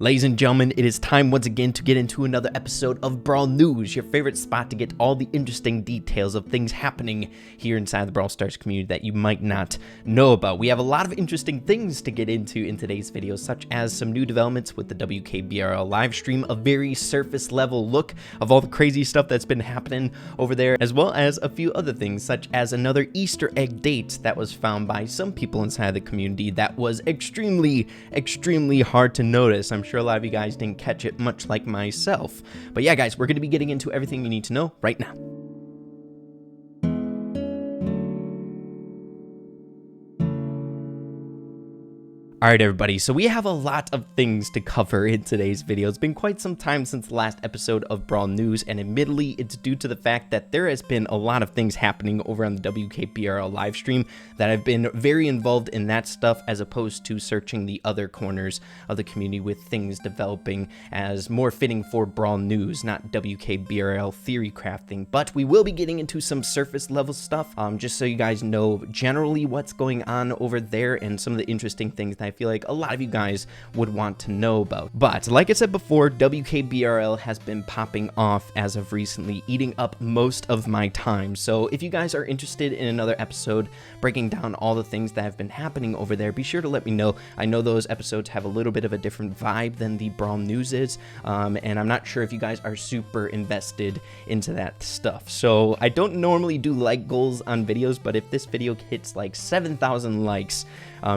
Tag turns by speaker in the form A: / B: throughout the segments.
A: Ladies and gentlemen, it is time once again to get into another episode of Brawl News, your favorite spot to get all the interesting details of things happening here inside the Brawl Stars community that you might not know about. We have a lot of interesting things to get into in today's video, such as some new developments with the WKBRL live stream, a very surface level look of all the crazy stuff that's been happening over there, as well as a few other things, such as another Easter egg date that was found by some people inside the community that was extremely hard to notice. I'm sure a lot of you guys didn't catch it, much like myself. But yeah, guys, we're going to be getting into everything you need to know right now. Alright everybody, so we have a lot of things to cover in today's video. It's been quite some time since the last episode of Brawl News, and admittedly, it's due to the fact that there has been a lot of things happening over on the WKBRL livestream that I've been very involved in that stuff as opposed to searching the other corners of the community with things developing as more fitting for Brawl News, not WKBRL theory crafting. But we will be getting into some surface level stuff, just so you guys know generally what's going on over there and some of the interesting things that I feel like a lot of you guys would want to know about. But like I said before, WKBRL has been popping off as of recently, eating up most of my time. So if you guys are interested in another episode breaking down all the things that have been happening over there, be sure to let me know. I know those episodes have a little bit of a different vibe than the Brawl News is, and I'm not sure if you guys are super invested into that stuff. So I don't normally do like goals on videos, but if this video hits like 7,000 likes,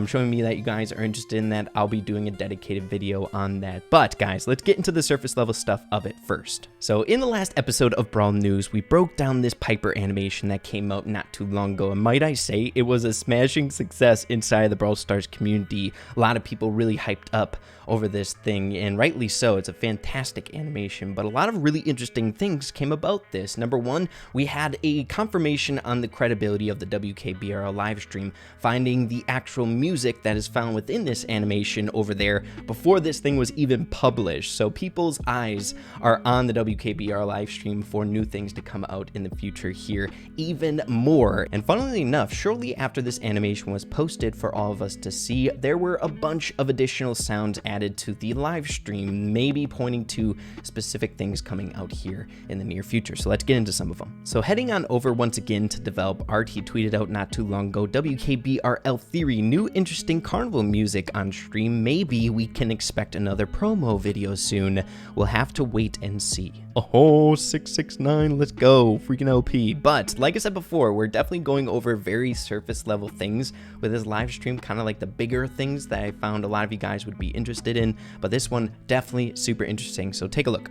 A: showing me that you guys are interested in that, I'll be doing a dedicated video on that. But guys, let's get into the surface level stuff of it first. So in the last episode of Brawl News, we broke down this Piper animation that came out not too long ago, and might I say, it was a smashing success inside the Brawl Stars community. A lot of people really hyped up over this thing, and rightly so. It's a fantastic animation, but a lot of really interesting things came about this. Number one, we had a confirmation on the credibility of the WKBRL livestream, finding the actual music that is found within this animation over there before this thing was even published. So people's eyes are on the WKBRL livestream for new things to come out in the future here even more. And funnily enough, shortly after this animation was posted for all of us to see, there were a bunch of additional sounds added to the live stream, maybe pointing to specific things coming out here in the near future. So let's get into some of them. So heading on over once again to develop art, he tweeted out not too long ago, WKBRL theory, new interesting carnival music on stream. Maybe we can expect another promo video soon. We'll have to wait and see. Oh, 669, let's go, freaking OP. But like I said before, we're definitely going over very surface level things with this live stream, kind of like the bigger things that I found a lot of you guys would be interested in, but this one definitely super interesting, so take a look.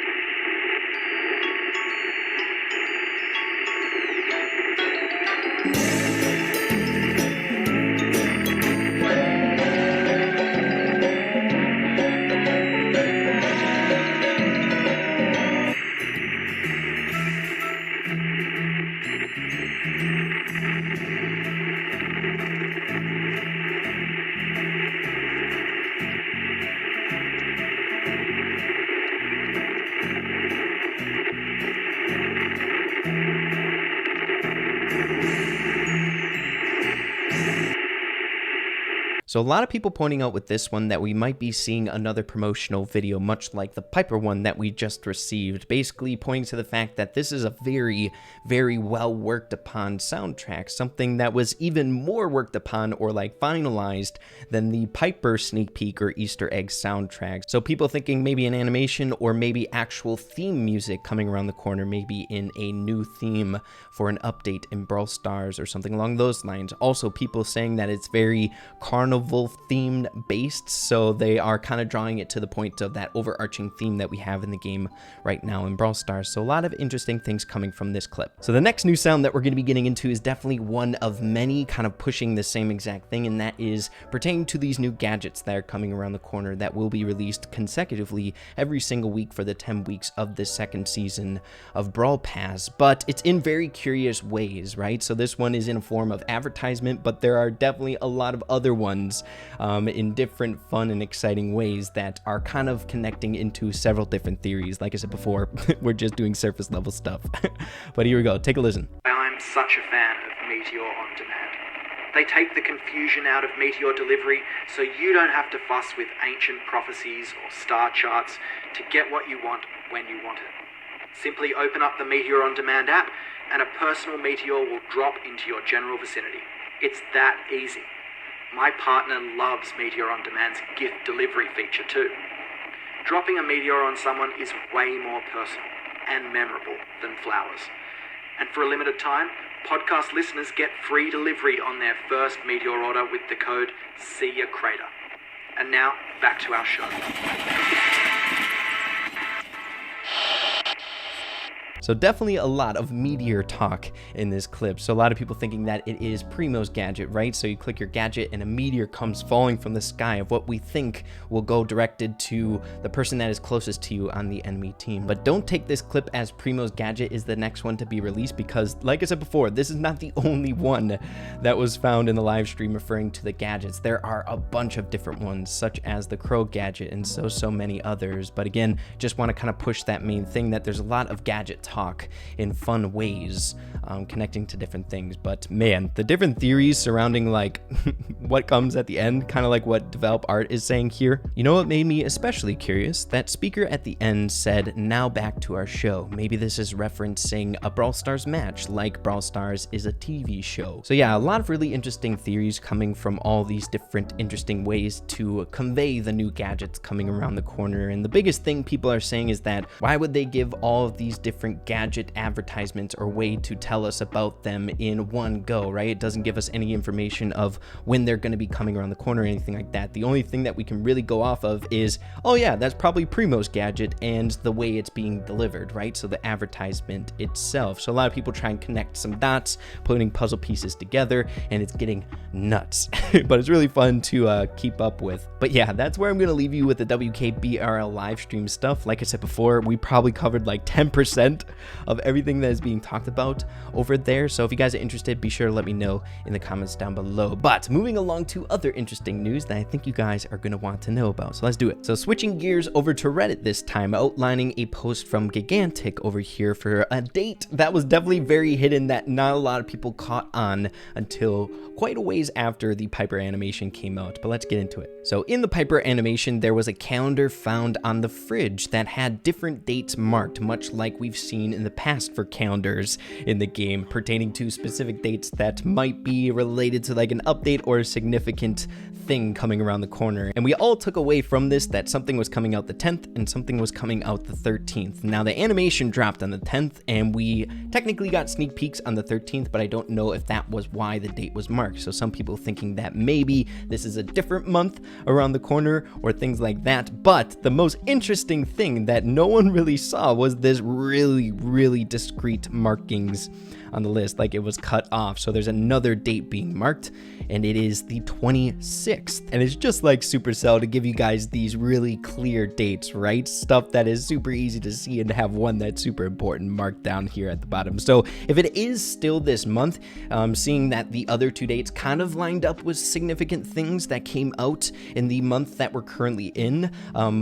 A: So a lot of people pointing out with this one that we might be seeing another promotional video, much like the Piper one that we just received, basically pointing to the fact that this is a very well worked upon soundtrack, something that was even more worked upon or like finalized than the Piper sneak peek or Easter egg soundtrack. So people thinking maybe an animation or maybe actual theme music coming around the corner, maybe in a new theme for an update in Brawl Stars or something along those lines. Also people saying that it's very carnival themed based, so they are kind of drawing it to the point of that overarching theme that we have in the game right now in Brawl Stars. So a lot of interesting things coming from this clip. So the next new sound that we're going to be getting into is definitely one of many kind of pushing the same exact thing, and that is pertaining to these new gadgets that are coming around the corner that will be released consecutively every single week for the 10 weeks of the second season of Brawl Pass. But it's in very curious ways, right? So this one is in a form of advertisement, but there are definitely a lot of other ones in different fun and exciting ways that are kind of connecting into several different theories. Like I said before, we're just doing surface level stuff. But here we go, take a listen.
B: I'm such a fan of Meteor on Demand. They take the confusion out of meteor delivery so you don't have to fuss with ancient prophecies or star charts to get what you want when you want it. Simply open up the Meteor On Demand app and a personal meteor will drop into your general vicinity. It's that easy. My partner loves Meteor On Demand's gift delivery feature too. Dropping a meteor on someone is way more personal and memorable than flowers. And for a limited time, podcast listeners get free delivery on their first meteor order with the code SEEYOURCRATER. And now, back to our show.
A: So definitely a lot of meteor talk in this clip. So a lot of people thinking that it is Primo's gadget, right? So you click your gadget and a meteor comes falling from the sky of what we think will go directed to the person that is closest to you on the enemy team. But don't take this clip as Primo's gadget is the next one to be released, because like I said before, this is not the only one that was found in the live stream referring to the gadgets. There are a bunch of different ones, such as the crow gadget and so many others. But again, just want to kind of push that main thing that there's a lot of gadget talk in fun ways, connecting to different things. But man, the different theories surrounding like what comes at the end, kind of like what Develop Art is saying here. You know what made me especially curious? That speaker at the end said, "Now back to our show." Maybe this is referencing a Brawl Stars match, like Brawl Stars is a TV show. So yeah, a lot of really interesting theories coming from all these different interesting ways to convey the new gadgets coming around the corner. And the biggest thing people are saying is that why would they give all of these different gadget advertisements or way to tell us about them in one go, right? It doesn't give us any information of when they're going to be coming around the corner or anything like that. The only thing that we can really go off of is, oh yeah, that's probably Primo's gadget and the way it's being delivered, right? So the advertisement itself. So a lot of people try and connect some dots, putting puzzle pieces together, and it's getting nuts. But it's really fun to keep up with. But yeah, that's where I'm going to leave you with the WKBRL live stream stuff. Like I said before, we probably covered like 10% of everything that is being talked about over there. So if you guys are interested, be sure to let me know in the comments down below. But moving along to other interesting news that I think you guys are going to want to know about. So let's do it. So switching gears over to Reddit this time, outlining a post from Gigantic over here for a date that was definitely very hidden that not a lot of people caught on until quite a ways after the Piper animation came out. But let's get into it. So in the Piper animation, there was a calendar found on the fridge that had different dates marked, much like we've seen in the past for calendars in the game, pertaining to specific dates that might be related to like an update or a significant thing coming around the corner. And we all took away from this that something was coming out the 10th and something was coming out the 13th. Now the animation dropped on the 10th and we technically got sneak peeks on the 13th, but I don't know if that was why the date was marked. So some people thinking that maybe this is a different month around the corner or things like that. But the most interesting thing that no one really saw was this really discrete markings on the list, like it was cut off. So there's another date being marked and it is the 26th. And it's just like Supercell to give you guys these really clear dates, right? Stuff that is super easy to see and have one that's super important marked down here at the bottom. So if it is still this month, seeing that the other two dates kind of lined up with significant things that came out in the month that we're currently in,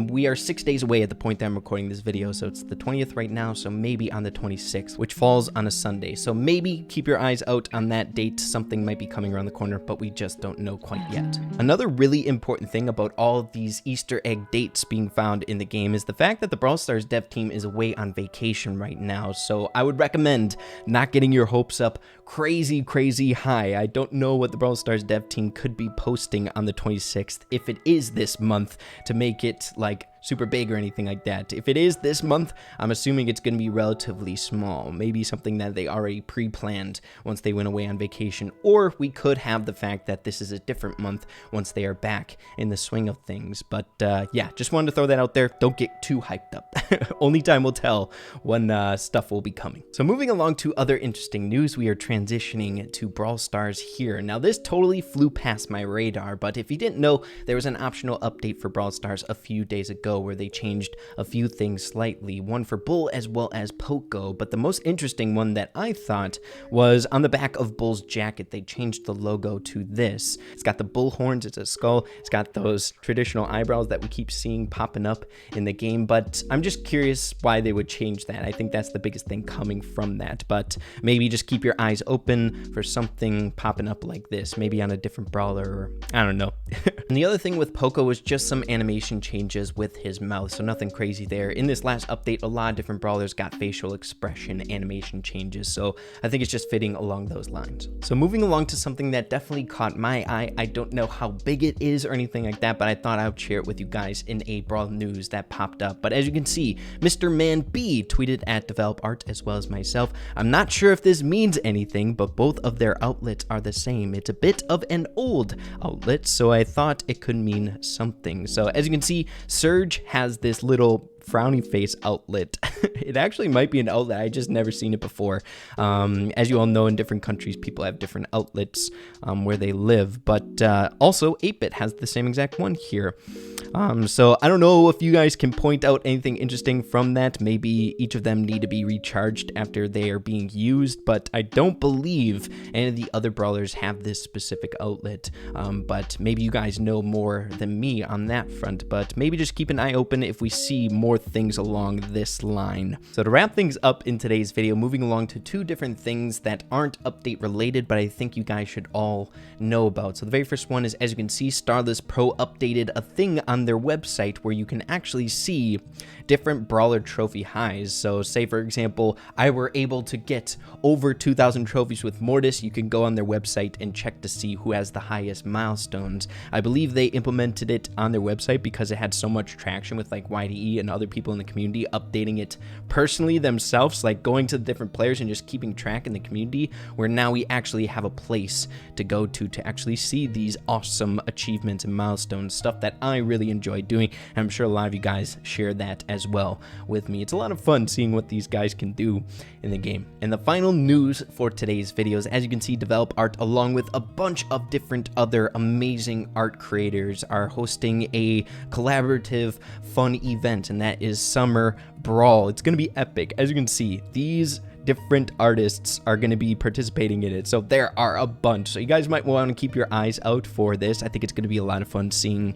A: we are 6 days away at the point that I'm recording this video. So it's the 20th right now. So maybe on the 26th, which falls on a Sunday. So maybe keep your eyes out on that date. Something might be coming around the corner, but we just don't know quite yet. Another really important thing about all of these Easter egg dates being found in the game is the fact that the Brawl Stars dev team is away on vacation right now. So I would recommend not getting your hopes up crazy high. I don't know what the Brawl Stars dev team could be posting on the 26th if it is this month to make it like super big or anything like that. If it is this month, I'm assuming it's going to be relatively small, maybe something that they already pre-planned once they went away on vacation, or we could have the fact that this is a different month once they are back in the swing of things. But yeah, just wanted to throw that out there. Don't get too hyped up. Only time will tell when stuff will be coming. So moving along to other interesting news, we are transitioning to Brawl Stars here. Now this totally flew past my radar, but if you didn't know, there was an optional update for Brawl Stars a few days ago ago where they changed a few things slightly, one for Bull as well as Poco, but the most interesting one that I thought was on the back of Bull's jacket. They changed the logo to this. It's got the bull horns, it's a skull, it's got those traditional eyebrows that we keep seeing popping up in the game, but I'm just curious why they would change that. I think that's the biggest thing coming from that, but maybe just keep your eyes open for something popping up like this, maybe on a different brawler, or I don't know. And the other thing with Poco was just some animation changes with his mouth, so nothing crazy there. In this last update, a lot of different brawlers got facial expression animation changes, so I think it's just fitting along those lines. So moving along to something that definitely caught my eye. I don't know how big it is or anything like that, but I thought I would share it with you guys in a Brawl news that popped up. But as you can see, Mr. Man B tweeted at Develop Art as well as myself. I'm not sure if this means anything, but both of their outlets are the same. It's a bit of an old outlet, so I thought it could mean something. So as you can see, Surge has this little frowny face outlet. It actually might be an outlet. I just never seen it before. As you all know, in different countries, people have different outlets where they live, but also 8-Bit has the same exact one here. So I don't know if you guys can point out anything interesting from that. Maybe each of them need to be recharged after they are being used, but I don't believe any of the other brawlers have this specific outlet. But maybe you guys know more than me on that front, but maybe just keep an eye open if we see more things along this line. So to wrap things up in today's video, moving along to two different things that aren't update related, but I think you guys should all know about. So the very first one is, as you can see, Starless Pro updated a thing on their website where you can actually see different Brawler trophy highs. So say for example, I were able to get over 2,000 trophies with Mortis, you can go on their website and check to see who has the highest milestones. I believe they implemented it on their website because it had so much traction with like YDE and other people in the community updating it personally themselves, like going to the different players and just keeping track in the community, where now we actually have a place to go to actually see these awesome achievements and milestones, stuff that I really enjoy doing, and I'm sure a lot of you guys share that as well with me. It's a lot of fun seeing what these guys can do in the game. And the final news for today's videos, as you can see, Develop Art along with a bunch of different other amazing art creators are hosting a collaborative fun event, and that is Summer Brawl. It's going to be epic. As you can see, these different artists are going to be participating in it, so there are a bunch, so you guys might want to keep your eyes out for this. I think it's going to be a lot of fun seeing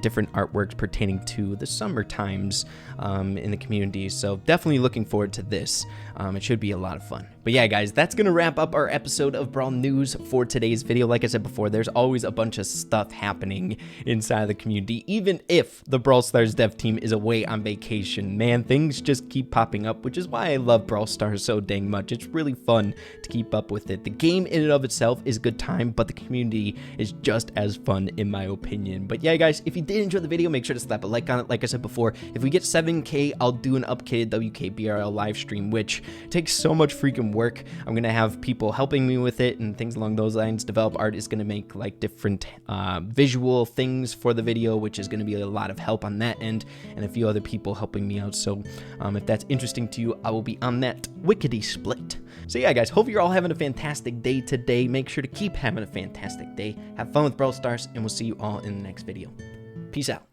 A: different artworks pertaining to the summer times in the community, so definitely looking forward to this. It should be a lot of fun. But yeah, guys, that's gonna wrap up our episode of Brawl News for today's video. Like I said before, there's always a bunch of stuff happening inside of the community. Even if the Brawl Stars dev team is away on vacation, man, things just keep popping up, which is why I love Brawl Stars so dang much. It's really fun to keep up with it. The game in and of itself is a good time, but the community is just as fun in my opinion. But yeah, guys, if you did enjoy the video, make sure to slap a like on it. Like I said before, if we get 7K, I'll do an updated WKBRL live stream, which takes so much freaking work. I'm gonna have people helping me with it and things along those lines. Develop Art is gonna make like different visual things for the video, which is gonna be a lot of help on that end, and a few other people helping me out. So if that's interesting to you, I will be on that wickety split. So yeah, guys, hope you're all having a fantastic day today. Make sure to keep having a fantastic day. Have fun with Brawl Stars, and we'll see you all in the next video. Peace out.